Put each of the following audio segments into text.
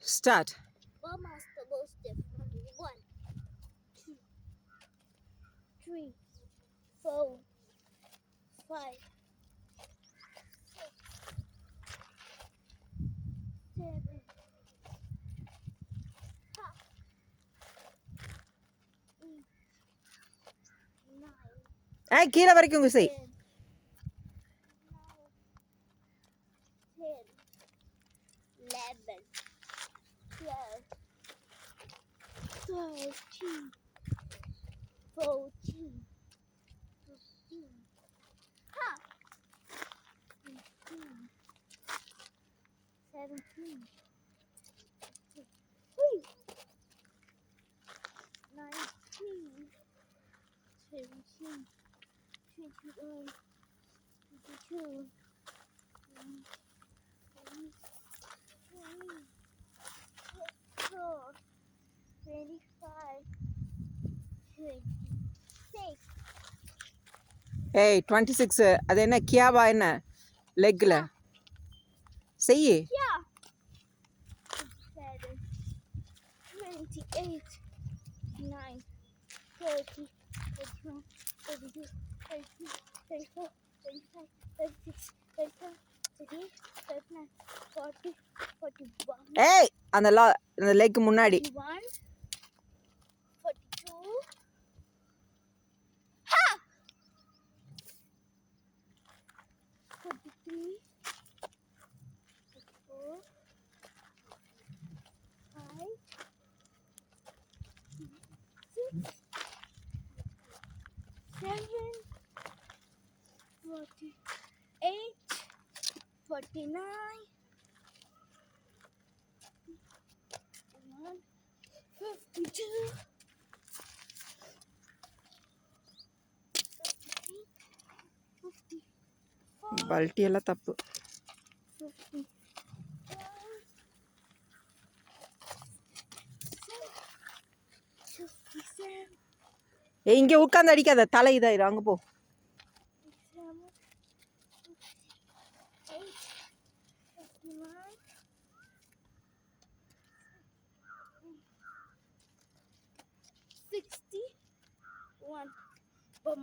Start. Master Buster. 1, 2, 3, 4, 5, 7, 8, 9, கீழே வரைக்கும் குசை. 10, 11, 12, 13, 14, 15, 16, 17, 19, 20, 21, 22, 24, 25, 26. 26. அது என்ன கியாவா என்ன லெக்கில் செய்யி. 27, 28, 9, 30, 31, 32, 33, 34, 35, 36, 37, 38, 39, 40, 41. அந்த லெக் முன்னாடி 41, 42. 43, 44, 5, 6, 7, 48, 49, 52, 53, 54, பல்ட்டி எல்லாம் தப்பு. 55, 57, இங்கே உட்காந்து அடிக்காத, தலை இதாயிரும். அங்கே போ. 61.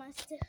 Master.